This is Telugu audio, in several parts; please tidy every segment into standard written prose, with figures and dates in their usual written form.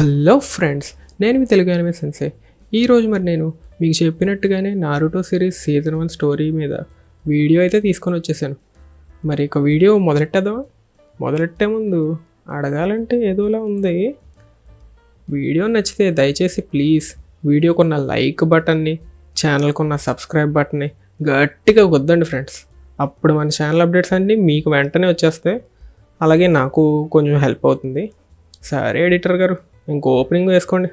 హలో ఫ్రెండ్స్, నేను మీ తెలుగు యానిమే సెన్సే. ఈరోజు నేను మీకు చెప్పినట్టుగానే నారుటో సిరీస్ సీజన్ 1 స్టోరీ మీద వీడియో అయితే తీసుకొని వచ్చేసాను. మరి ఇక వీడియో మొదలెట్టే ముందు అడగాలంటే ఏదోలా ఉంది. వీడియో నచ్చితే దయచేసి ప్లీజ్ వీడియోకున్న లైక్ బటన్ని, ఛానల్కున్న సబ్స్క్రైబ్ బటన్ని గట్టిగా వద్దండి ఫ్రెండ్స్. అప్పుడు మన ఛానల్ అప్డేట్స్ అన్నీ మీకు వెంటనే వచ్చేస్తాయి. అలాగే నాకు కొంచెం హెల్ప్ అవుతుంది. సరే ఎడిటర్ గారు, ఇంకో ఓపెనింగ్ వేసుకోండి.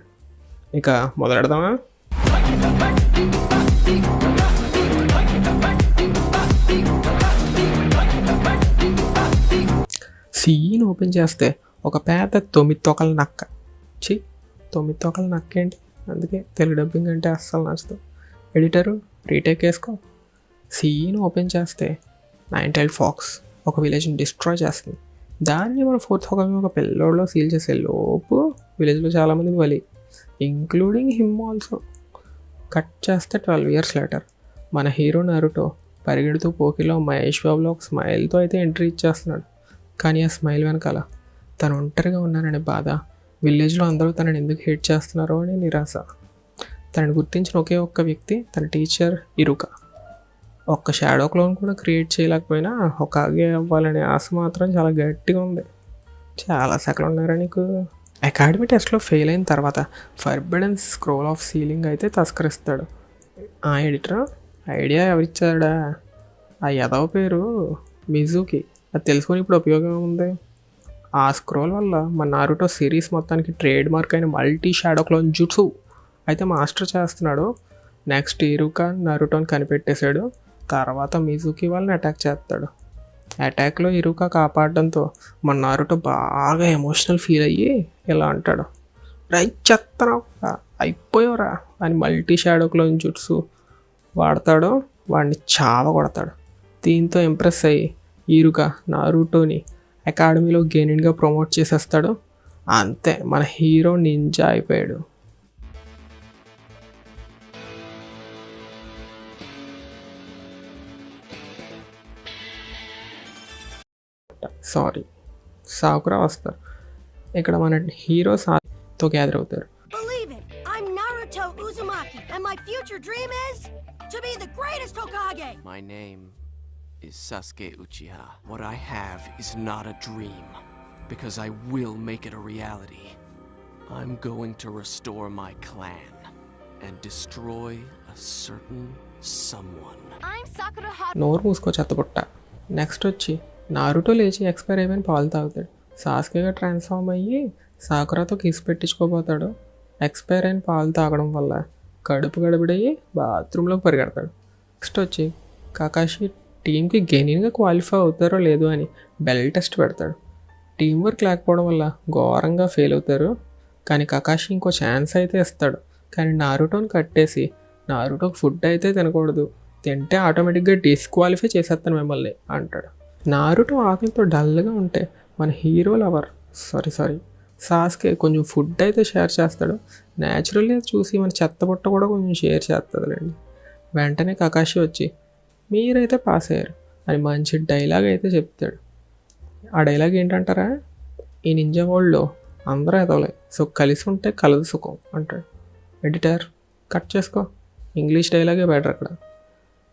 ఇక మొదలెడదామా? సీన్ ఓపెన్ చేస్తే ఒక పెద్ద 9 తోకల నక్క. 9 తోకల నక్క ఏంటి? అందుకే తెలుగు డబ్బింగ్ అంటే అస్సలు నచ్చదు. ఎడిటరు రీటేక్ వేసుకో. సీన్ ఓపెన్ చేస్తే 9-tailed ఫాక్స్ ఒక విలేజ్ని డిస్ట్రాయ్ చేస్తుంది. దాన్ని మన 4th హోకాగే ఒక పిల్లోడ్లో సీల్ చేసే లోపు విలేజ్లో చాలామంది బలి, ఇంక్లూడింగ్ హిమ్ ఆల్సో. కట్ చేస్తే 12 years later మన హీరో నారుటో పరిగెడుతూ పోకిలో మహేష్ బాబులో ఒక స్మైల్తో అయితే ఎంట్రీ ఇచ్చేస్తున్నాడు. కానీ ఆ స్మైల్ వెనకాల తను ఒంటరిగా ఉన్నాననే బాధ, విలేజ్లో అందరూ తనని ఎందుకు హేట్ చేస్తున్నారో అని నిరాశ. తనని గుర్తించిన ఒకే ఒక్క వ్యక్తి తన టీచర్ ఇరుక. ఒక్క షాడో క్లోన్ కూడా క్రియేట్ చేయలేకపోయినా హోకాగే అవ్వాలనే ఆశ మాత్రం చాలా గట్టిగా ఉంది. చాలా సెకలు ఉన్నారా నీకు? అకాడమీ టెస్ట్లో ఫెయిల్ అయిన తర్వాత ఫర్బిడెన్ స్క్రోల్ ఆఫ్ సీలింగ్ అయితే తస్కరిస్తాడు. ఆ ఎడిటర్ ఐడియా ఎవరిచ్చాడా? ఆ యదవ పేరు మిజుకి. అది తెలుసుకొని ఇప్పుడు ఉపయోగం ఉంది. ఆ స్క్రోల్ వల్ల మన నారుటో సిరీస్ మొత్తానికి ట్రేడ్ మార్క్ అయిన మల్టీ షాడో క్లోన్ జుట్సు అయితే మాస్టర్ చేస్తున్నాడు. నెక్స్ట్ ఇరుకా నారుటోని కనిపెట్టేశాడు. తర్వాత మిజుకి వాళ్ళని అటాక్ చేస్తాడు. అటాక్లో ఇరుకా కాపాడడంతో మన నారుటో బాగా ఎమోషనల్ ఫీల్ అయ్యి ఇలా అంటాడు, రైట్ చెత్తరావు అయిపోయావురా అని మల్టీ షాడోక్లో జుట్సు వాడతాడు. వాడిని చావ కొడతాడు. దీంతో ఇంప్రెస్ అయ్యి ఇరుకా నారుటోని అకాడమీలో గెనిన్గా ప్రమోట్ చేసేస్తాడు. అంతే, మన హీరో నింజా అయిపోయాడు. సారీ, సాకురా వస్తారు. ఇక్కడ మన హీరో సాతో గ్యాదర్ అవుతారు. Believe it, I'm Naruto Uzumaki, and my future dream is to be the greatest Hokage. My name is Sasuke Uchiha. What I have is not a dream, because I will make it a reality. I'm going to restore my clan and destroy a certain someone. I'm Sakura Hot. నోరు మూసుకో చెత్తపుట్ట. నెక్స్ట్ వచ్చి నారుటో లేచి ఎక్స్పైర్ అయిపోయిన పాలు తాగుతాడు. సాస్కేగా ట్రాన్స్ఫార్మ్ అయ్యి సాకురాతో కిస్ పెట్టించుకోపోతాడు. ఎక్స్పైర్ అయిన పాలు తాగడం వల్ల కడుపు గడబిడయ్యి బాత్రూంలోకి పరిగెడతాడు. నెక్స్ట్ వచ్చి కకాషి టీంకి గెనిన్గా క్వాలిఫై అవుతారో లేదో అని బెల్ టెస్ట్ పెడతాడు. టీం వర్క్ లేకపోవడం వల్ల ఘోరంగా ఫెయిల్ అవుతారు. కానీ కకాషి ఇంకో ఛాన్స్ అయితే ఇస్తాడు. కానీ నారుటోని కట్టేసి నారుటోకి ఫుడ్ అయితే తినకూడదు, తింటే ఆటోమేటిక్గా డిస్క్వాలిఫై చేసేస్తాను మిమ్మల్ని అంటాడు. నారుటో ఆకలితో డల్గా ఉంటే మన హీరో లవర్ సాస్కే కొంచెం ఫుడ్ అయితే షేర్ చేస్తాడు. న్యాచురల్లీ చూసి మన చెత్తబుట్ట కూడా కొంచెం షేర్ చేస్తుందిలేండి. వెంటనే కకాషి వచ్చి మీరైతే పాస్ అయ్యారు అని మంచి డైలాగ్ అయితే చెప్తాడు. ఆ డైలాగ్ ఏంటంటారా? ఈ నింజా వరల్డ్లో అందరూ ఎదవలే, సో కలిసి ఉంటే కలదు సుఖం అంటాడు. ఎడిటర్ కట్ చేసుకో, ఇంగ్లీష్ డైలాగే బెటర్ అక్కడ.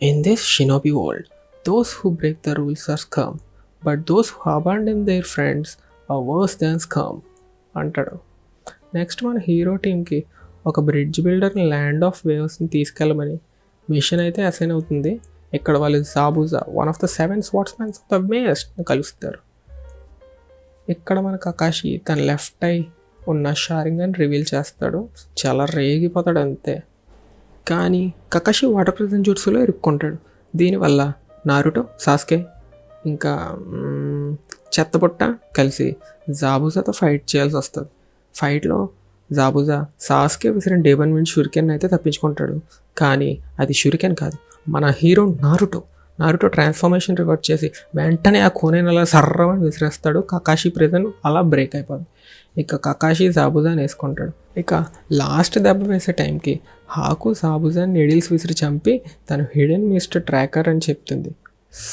In this Shinobi world those who break the rules are scum, but those who abandon their friends are worse than scum అంటాడు. నెక్స్ట్ మన హీరో టీంకి ఒక బ్రిడ్జ్ బిల్డర్ని ల్యాండ్ ఆఫ్ వేవ్స్ని తీసుకెళ్ళమని మిషన్ అయితే అసైన్ అవుతుంది. ఇక్కడ వాళ్ళు Zabuza, one of the 7 swordsmen of the మేస్ట్ని కలుస్తారు. ఇక్కడ మన కకాషి తన లెఫ్ట్ ఐ ఉన్న షారింగన్ రివీల్ చేస్తాడు. చాలా రేగిపోతాడు అంతే. కానీ కకాషి వాటర్ ప్రెజెంట్ జుట్సులో ఇరుక్కుంటాడు. దీనివల్ల నారుటో, సాస్కే ఇంకా చెత్తపుట్ట కలిసి జాబుజాతో ఫైట్ చేయాల్సి వస్తుంది. ఫైట్లో జాబుజా సాస్కే విసిరిన డేబన్ విండ్ షురికెన్ అయితే తప్పించుకుంటాడు. కానీ అది షురికెన్ కాదు, మన హీరో నారుటో ట్రాన్స్ఫర్మేషన్ రివర్ట్ చేసి వెంటనే ఆ కోనేని అలా సర్రమని విసిరేస్తాడు. కకాషి ప్రెజెంట్ అలా బ్రేక్ అయిపోద్ది. ఇక కకాషి జాబుజాని వేసుకుంటాడు. ఇక లాస్ట్ దెబ్బ వేసే టైంకి హాకు జాబుజాని నీడిల్స్ విసిరి చంపి తను హిడెన్ మిస్టర్ ట్రాకర్ అని చెప్తుంది.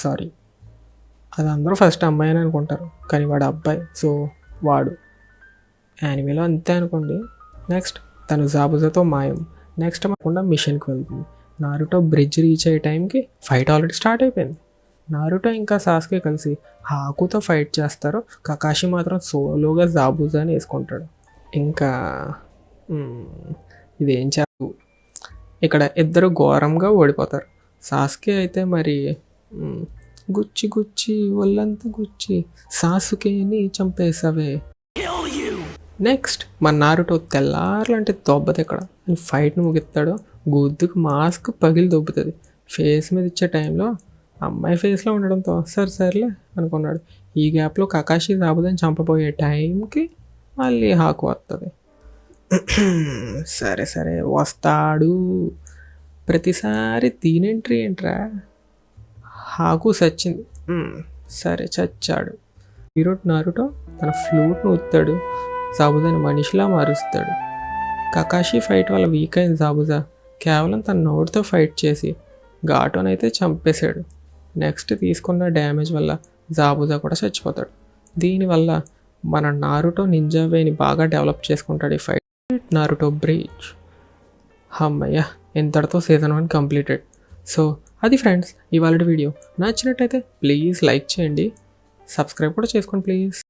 సారీ, అది అందరూ ఫస్ట్ అమ్మాయి అని అనుకుంటారు, కానీ వాడు అబ్బాయి. సో వాడు యానిమేలో అంతే అనుకోండి. నెక్స్ట్ తను జాబుజాతో మాయం. నెక్స్ట్ మాకుండా మిషన్కి వెళ్తుంది. నారుటో బ్రిడ్జ్ రీచ్ అయ్యే టైంకి ఫైట్ ఆల్రెడీ స్టార్ట్ అయిపోయింది. నారుటో ఇంకా సాస్కే కలిసి హాకుతో ఫైట్ చేస్తారు. కకాషి మాత్రం సోలోగా జాబుజాని వేసుకుంటాడు. ఇంకా ఇదేం చేస్తారు, ఇక్కడ ఇద్దరు ఘోరంగా ఓడిపోతారు. సాస్కే అయితే మరి గుచ్చి గుచ్చి ఒళ్ళంతా గుచ్చి సాసుకేని చంపేసావే. నెక్స్ట్ మన నారుటో తెల్లారులంటే దొబ్బది ఇక్కడ ఫైట్ని ముగిస్తాడు. గుద్దుకు మాస్క్ పగిలి దొబ్బుతుంది. ఫేస్ మీద ఇచ్చే టైంలో అమ్మాయి ఫేస్లో ఉండడంతో సర్లే అనుకున్నాడు. ఈ గ్యాప్లో కకాషి జాబుదని చంపబోయే టైంకి మళ్ళీ హాకు వస్తుంది. సరే వస్తాడు. ప్రతిసారి దీనెంట్రీ ఏంట్రా. హాకు సచ్చింది. సరే చచ్చాడు. హీరో నారుటో తన ఫ్లూట్ను ఊతాడు. జాబుజాని మనిషిలా మారుస్తాడు. కకాషి ఫైట్ వల్ల వీక్ అయిన జాబుజా కేవలం తన నోటితో ఫైట్ చేసి ఘాటోనైతే చంపేశాడు. నెక్స్ట్ తీసుకున్న డ్యామేజ్ వల్ల జాబుజా కూడా చచ్చిపోతాడు. దీనివల్ల మన నారుటో నింజా వేని బాగా డెవలప్ చేసుకుంటాడు ఈ ఫైట్. Naruto bridge. అమ్మయ్య, ఇంతటితో సీజన్ 1 కంప్లీటెడ్. సో అది ఫ్రెండ్స్ ఇవాళ వీడియో. నచ్చినట్టయితే ప్లీజ్ లైక్ చేయండి, సబ్స్క్రైబ్ కూడా చేసుకోండి ప్లీజ్.